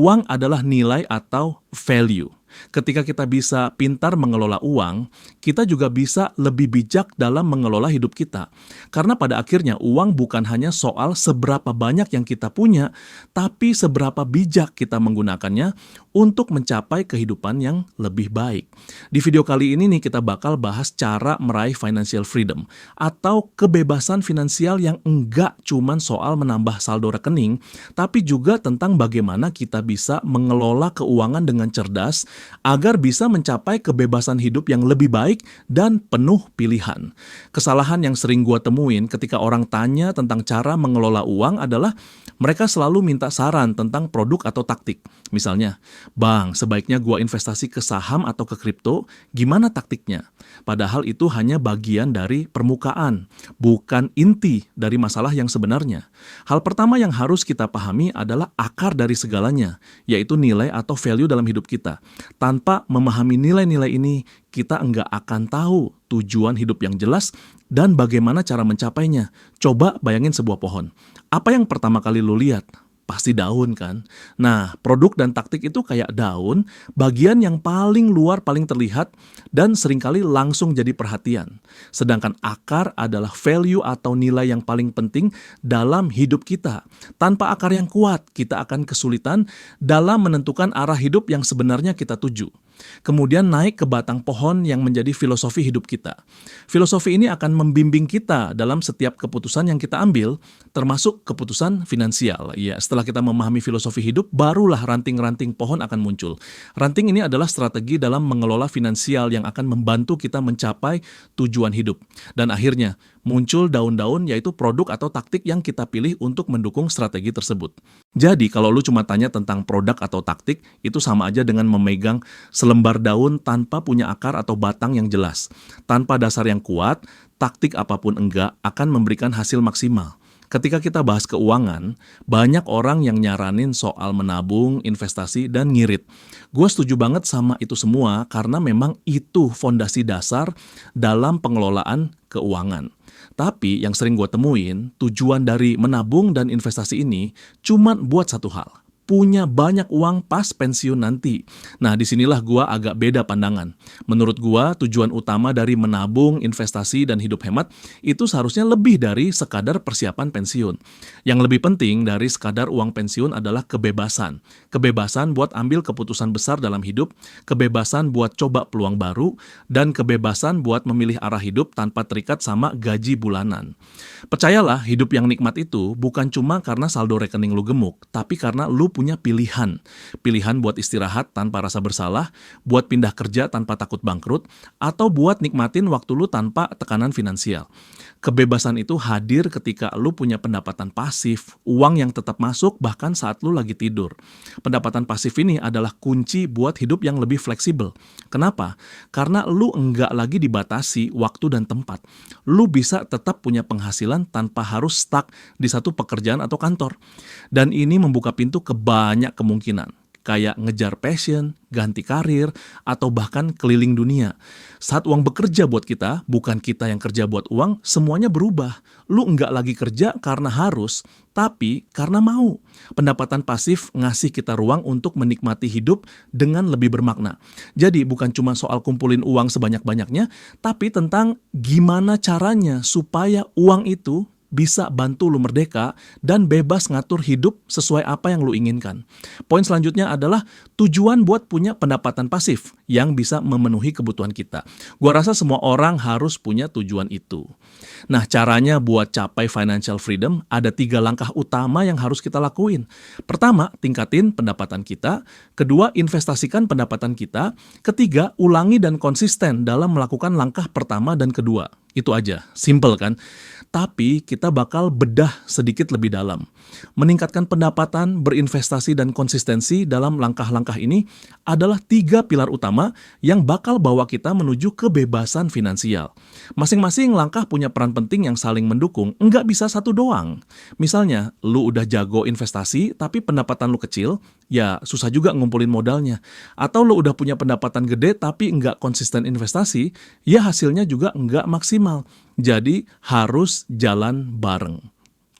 Uang adalah nilai atau value. Ketika kita bisa pintar mengelola uang, kita juga bisa lebih bijak dalam mengelola hidup kita. Karena pada akhirnya uang bukan hanya soal seberapa banyak yang kita punya, tapi seberapa bijak kita menggunakannya untuk mencapai kehidupan yang lebih baik. Di video kali ini nih kita bakal bahas cara meraih financial freedom atau kebebasan finansial yang enggak cuman soal menambah saldo rekening, tapi juga tentang bagaimana kita bisa mengelola keuangan dengan cerdas agar bisa mencapai kebebasan hidup yang lebih baik dan penuh pilihan. Kesalahan yang sering gua temuin ketika orang tanya tentang cara mengelola uang adalah mereka selalu minta saran tentang produk atau taktik. Misalnya, "Bang, sebaiknya gua investasi ke saham atau ke kripto, gimana taktiknya?" Padahal itu hanya bagian dari permukaan, bukan inti dari masalah yang sebenarnya. Hal pertama yang harus kita pahami adalah akar dari segalanya, yaitu nilai atau value dalam hidup kita. Tanpa memahami nilai-nilai ini, kita enggak akan tahu tujuan hidup yang jelas dan bagaimana cara mencapainya. Coba bayangin sebuah pohon. Apa yang pertama kali lu lihat? Pasti daun kan? Nah, produk dan taktik itu kayak daun, bagian yang paling luar paling terlihat dan seringkali langsung jadi perhatian. Sedangkan akar adalah value atau nilai yang paling penting dalam hidup kita. Tanpa akar yang kuat, kita akan kesulitan dalam menentukan arah hidup yang sebenarnya kita tuju. Kemudian naik ke batang pohon yang menjadi filosofi hidup kita. Filosofi ini akan membimbing kita dalam setiap keputusan yang kita ambil, termasuk keputusan finansial. Ya, setelah kita memahami filosofi hidup, barulah ranting-ranting pohon akan muncul. Ranting ini adalah strategi dalam mengelola finansial yang akan membantu kita mencapai tujuan hidup. Dan akhirnya, muncul daun-daun yaitu produk atau taktik yang kita pilih untuk mendukung strategi tersebut. Jadi, kalau lu cuma tanya tentang produk atau taktik, itu sama aja dengan memegang selembar daun tanpa punya akar atau batang yang jelas. Tanpa dasar yang kuat, taktik apapun enggak akan memberikan hasil maksimal. Ketika kita bahas keuangan, banyak orang yang nyaranin soal menabung, investasi, dan ngirit. Gue setuju banget sama itu semua karena memang itu fondasi dasar dalam pengelolaan keuangan. Tapi yang sering gue temuin, tujuan dari menabung dan investasi ini cuma buat satu hal. Punya banyak uang pas pensiun nanti. Nah, disinilah gua agak beda pandangan. Menurut gua, tujuan utama dari menabung, investasi, dan hidup hemat itu seharusnya lebih dari sekadar persiapan pensiun. Yang lebih penting dari sekadar uang pensiun adalah kebebasan. Kebebasan buat ambil keputusan besar dalam hidup, kebebasan buat coba peluang baru, dan kebebasan buat memilih arah hidup tanpa terikat sama gaji bulanan. Percayalah, hidup yang nikmat itu bukan cuma karena saldo rekening lu gemuk, tapi karena lu punya pilihan. Pilihan buat istirahat tanpa rasa bersalah, buat pindah kerja tanpa takut bangkrut, atau buat nikmatin waktu lu tanpa tekanan finansial. Kebebasan itu hadir ketika lu punya pendapatan pasif, uang yang tetap masuk bahkan saat lu lagi tidur. Pendapatan pasif ini adalah kunci buat hidup yang lebih fleksibel. Kenapa? Karena lu enggak lagi dibatasi waktu dan tempat. Lu bisa tetap punya penghasilan tanpa harus stuck di satu pekerjaan atau kantor. Dan ini membuka pintu ke banyak kemungkinan, kayak ngejar passion, ganti karir, atau bahkan keliling dunia. Saat uang bekerja buat kita, bukan kita yang kerja buat uang, semuanya berubah. Lu enggak lagi kerja karena harus, tapi karena mau. Pendapatan pasif ngasih kita ruang untuk menikmati hidup dengan lebih bermakna. Jadi bukan cuma soal kumpulin uang sebanyak-banyaknya, tapi tentang gimana caranya supaya uang itu bisa bantu lu merdeka dan bebas ngatur hidup sesuai apa yang lu inginkan. Poin selanjutnya adalah tujuan buat punya pendapatan pasif yang bisa memenuhi kebutuhan kita. Gua rasa semua orang harus punya tujuan itu. Nah, caranya buat capai financial freedom ada 3 langkah utama yang harus kita lakuin. Pertama, tingkatin pendapatan kita. Kedua, investasikan pendapatan kita. Ketiga, ulangi dan konsisten dalam melakukan langkah pertama dan kedua. Itu aja, simple kan? Tapi kita bakal bedah sedikit lebih dalam. Meningkatkan pendapatan, berinvestasi, dan konsistensi dalam langkah-langkah ini adalah 3 pilar utama yang bakal bawa kita menuju kebebasan finansial. Masing-masing langkah punya peran penting yang saling mendukung, nggak bisa satu doang. Misalnya, lu udah jago investasi tapi pendapatan lu kecil, ya susah juga ngumpulin modalnya. Atau lu udah punya pendapatan gede tapi nggak konsisten investasi, ya hasilnya juga nggak maksimal. Jadi harus jalan bareng.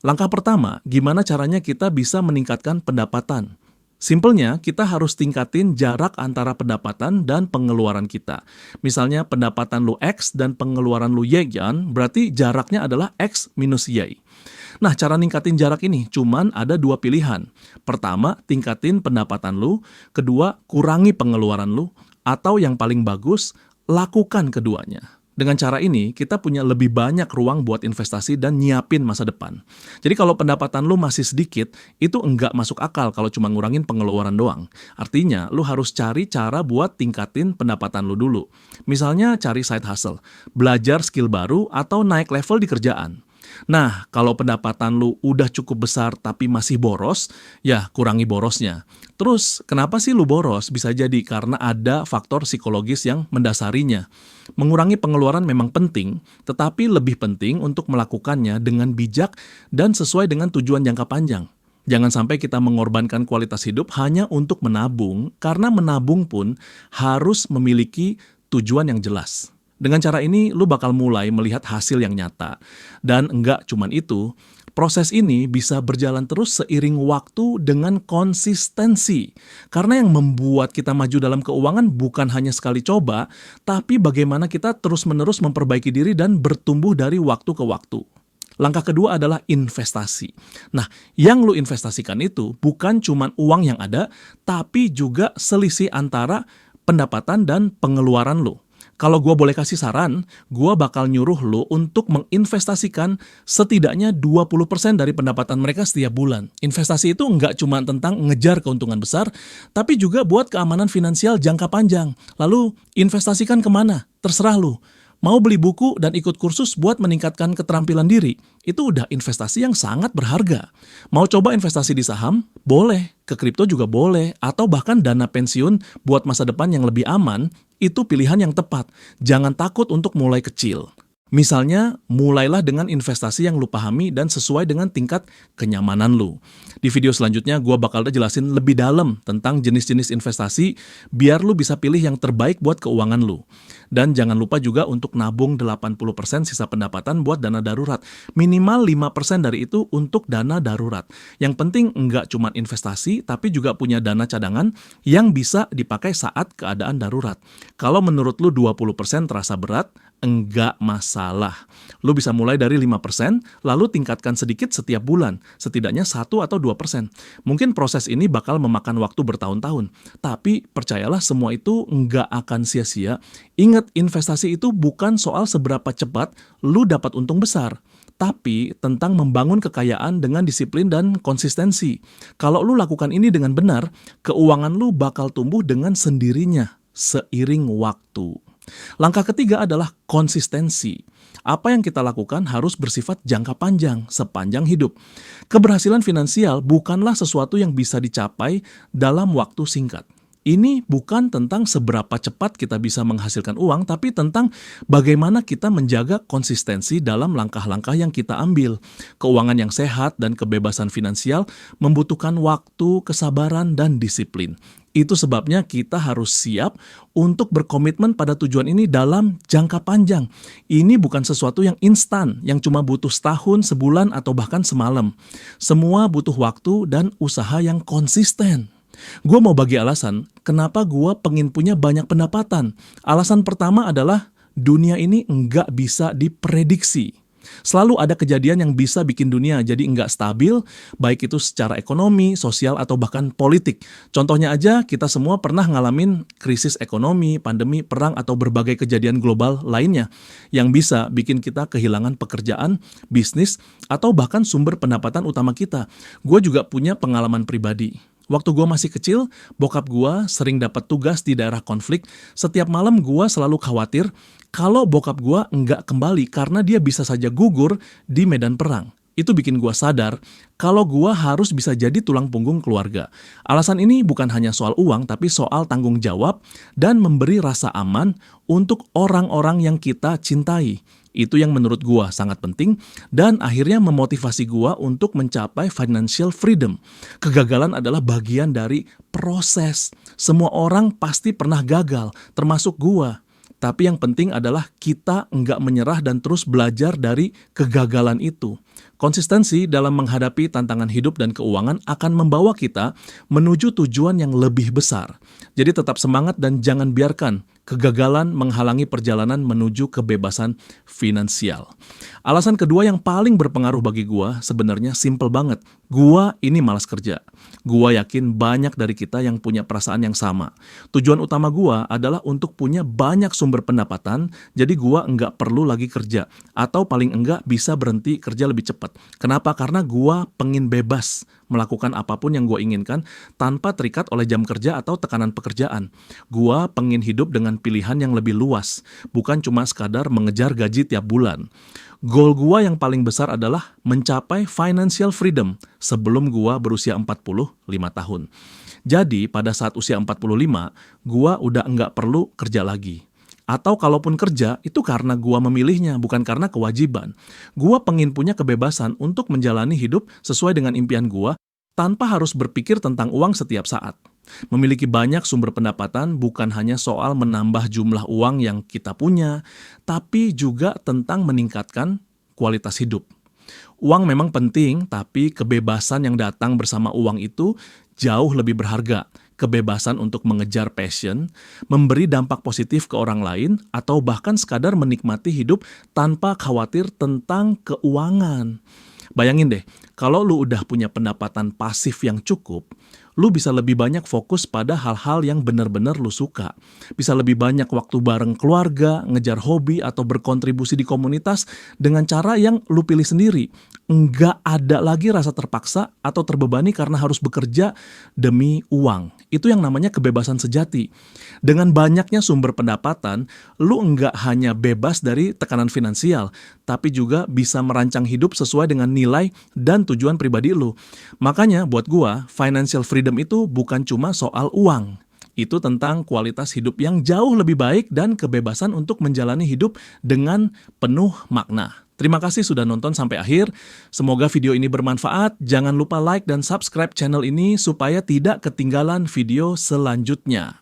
Langkah pertama, gimana caranya kita bisa meningkatkan pendapatan? Simpelnya, kita harus tingkatin jarak antara pendapatan dan pengeluaran kita. Misalnya pendapatan lu X dan pengeluaran lu Y, berarti jaraknya adalah X minus Y. Nah, cara ningkatin jarak ini cuman ada dua pilihan. Pertama, tingkatin pendapatan lu. Kedua, kurangi pengeluaran lu. Atau yang paling bagus, lakukan keduanya. Dengan cara ini, kita punya lebih banyak ruang buat investasi dan nyiapin masa depan. Jadi kalau pendapatan lu masih sedikit, itu enggak masuk akal kalau cuma ngurangin pengeluaran doang. Artinya, lu harus cari cara buat tingkatin pendapatan lu dulu. Misalnya cari side hustle, belajar skill baru, atau naik level di kerjaan. Nah, kalau pendapatan lu udah cukup besar tapi masih boros, ya kurangi borosnya. Terus, kenapa sih lu boros? Bisa jadi karena ada faktor psikologis yang mendasarinya. Mengurangi pengeluaran memang penting, tetapi lebih penting untuk melakukannya dengan bijak dan sesuai dengan tujuan jangka panjang. Jangan sampai kita mengorbankan kualitas hidup hanya untuk menabung, karena menabung pun harus memiliki tujuan yang jelas. Dengan cara ini, lu bakal mulai melihat hasil yang nyata. Dan enggak cuman itu, proses ini bisa berjalan terus seiring waktu dengan konsistensi. Karena yang membuat kita maju dalam keuangan bukan hanya sekali coba, tapi bagaimana kita terus-menerus memperbaiki diri dan bertumbuh dari waktu ke waktu. Langkah kedua adalah investasi. Nah, yang lu investasikan itu bukan cuman uang yang ada, tapi juga selisih antara pendapatan dan pengeluaran lu. Kalau gue boleh kasih saran, gue bakal nyuruh lo untuk menginvestasikan setidaknya 20% dari pendapatan mereka setiap bulan. Investasi itu nggak cuma tentang ngejar keuntungan besar, tapi juga buat keamanan finansial jangka panjang. Lalu, investasikan kemana? Terserah lo. Mau beli buku dan ikut kursus buat meningkatkan keterampilan diri, itu udah investasi yang sangat berharga. Mau coba investasi di saham? Boleh. Ke kripto juga boleh. Atau bahkan dana pensiun buat masa depan yang lebih aman, itu pilihan yang tepat. Jangan takut untuk mulai kecil. Misalnya, mulailah dengan investasi yang lu pahami dan sesuai dengan tingkat kenyamanan lu. Di video selanjutnya, gue bakal jelasin lebih dalam tentang jenis-jenis investasi biar lu bisa pilih yang terbaik buat keuangan lu. Dan jangan lupa juga untuk nabung 80% sisa pendapatan buat dana darurat. Minimal 5% dari itu untuk dana darurat. Yang penting enggak cuma investasi, tapi juga punya dana cadangan yang bisa dipakai saat keadaan darurat. Kalau menurut lu 20% terasa berat, enggak masalah. Lu bisa mulai dari 5%, lalu tingkatkan sedikit setiap bulan, setidaknya 1 atau 2%. Mungkin proses ini bakal memakan waktu bertahun-tahun, tapi percayalah semua itu enggak akan sia-sia. Ingat, investasi itu bukan soal seberapa cepat lu dapat untung besar, tapi tentang membangun kekayaan dengan disiplin dan konsistensi. Kalau lu lakukan ini dengan benar, keuangan lu bakal tumbuh dengan sendirinya seiring waktu. Langkah ketiga adalah konsistensi. Apa yang kita lakukan harus bersifat jangka panjang, sepanjang hidup. Keberhasilan finansial bukanlah sesuatu yang bisa dicapai dalam waktu singkat. Ini bukan tentang seberapa cepat kita bisa menghasilkan uang, tapi tentang bagaimana kita menjaga konsistensi dalam langkah-langkah yang kita ambil. Keuangan yang sehat dan kebebasan finansial membutuhkan waktu, kesabaran, dan disiplin. Itu sebabnya kita harus siap untuk berkomitmen pada tujuan ini dalam jangka panjang. Ini bukan sesuatu yang instan, yang cuma butuh setahun, sebulan, atau bahkan semalam. Semua butuh waktu dan usaha yang konsisten. Gue mau bagi alasan kenapa gue pengen punya banyak pendapatan. Alasan pertama adalah dunia ini nggak bisa diprediksi. Selalu ada kejadian yang bisa bikin dunia jadi nggak stabil, baik itu secara ekonomi, sosial, atau bahkan politik. Contohnya aja, kita semua pernah ngalamin krisis ekonomi, pandemi, perang, atau berbagai kejadian global lainnya yang bisa bikin kita kehilangan pekerjaan, bisnis, atau bahkan sumber pendapatan utama kita. Gue juga punya pengalaman pribadi. Waktu gue masih kecil, bokap gue sering dapat tugas di daerah konflik. Setiap malam gue selalu khawatir kalau bokap gue nggak kembali karena dia bisa saja gugur di medan perang. Itu bikin gue sadar kalau gue harus bisa jadi tulang punggung keluarga. Alasan ini bukan hanya soal uang, tapi soal tanggung jawab dan memberi rasa aman untuk orang-orang yang kita cintai. Itu yang menurut gua sangat penting dan akhirnya memotivasi gua untuk mencapai financial freedom. Kegagalan adalah bagian dari proses. Semua orang pasti pernah gagal, termasuk gua. Tapi yang penting adalah kita nggak menyerah dan terus belajar dari kegagalan itu. Konsistensi dalam menghadapi tantangan hidup dan keuangan akan membawa kita menuju tujuan yang lebih besar. Jadi tetap semangat dan jangan biarkan kegagalan menghalangi perjalanan menuju kebebasan finansial. Alasan kedua yang paling berpengaruh bagi gua sebenarnya simple banget. Gua ini malas kerja. Gua yakin banyak dari kita yang punya perasaan yang sama. Tujuan utama gua adalah untuk punya banyak sumber pendapatan, jadi gua nggak perlu lagi kerja. Atau paling enggak bisa berhenti kerja lebih cepat. Kenapa? Karena gua pengen bebas melakukan apapun yang gua inginkan tanpa terikat oleh jam kerja atau tekanan pekerjaan. Gua pengen hidup dengan pilihan yang lebih luas, bukan cuma sekadar mengejar gaji tiap bulan. Goal gua yang paling besar adalah mencapai financial freedom sebelum gua berusia 45 tahun. Jadi pada saat usia 45, gua udah nggak perlu kerja lagi. Atau kalaupun kerja, itu karena gua memilihnya, bukan karena kewajiban. Gua pengen punya kebebasan untuk menjalani hidup sesuai dengan impian gua, tanpa harus berpikir tentang uang setiap saat. Memiliki banyak sumber pendapatan bukan hanya soal menambah jumlah uang yang kita punya, tapi juga tentang meningkatkan kualitas hidup. Uang memang penting, tapi kebebasan yang datang bersama uang itu jauh lebih berharga. Kebebasan untuk mengejar passion, memberi dampak positif ke orang lain, atau bahkan sekadar menikmati hidup tanpa khawatir tentang keuangan. Bayangin deh, kalau lu udah punya pendapatan pasif yang cukup, lu bisa lebih banyak fokus pada hal-hal yang benar-benar lu suka. Bisa lebih banyak waktu bareng keluarga, ngejar hobi, atau berkontribusi di komunitas dengan cara yang lu pilih sendiri. Nggak ada lagi rasa terpaksa atau terbebani karena harus bekerja demi uang. Itu yang namanya kebebasan sejati. Dengan banyaknya sumber pendapatan, lu nggak hanya bebas dari tekanan finansial, tapi juga bisa merancang hidup sesuai dengan nilai dan tujuan pribadi lu. Makanya buat gua, financial freedom itu bukan cuma soal uang. Itu tentang kualitas hidup yang jauh lebih baik dan kebebasan untuk menjalani hidup dengan penuh makna. Terima kasih sudah nonton sampai akhir. Semoga video ini bermanfaat. Jangan lupa like dan subscribe channel ini supaya tidak ketinggalan video selanjutnya.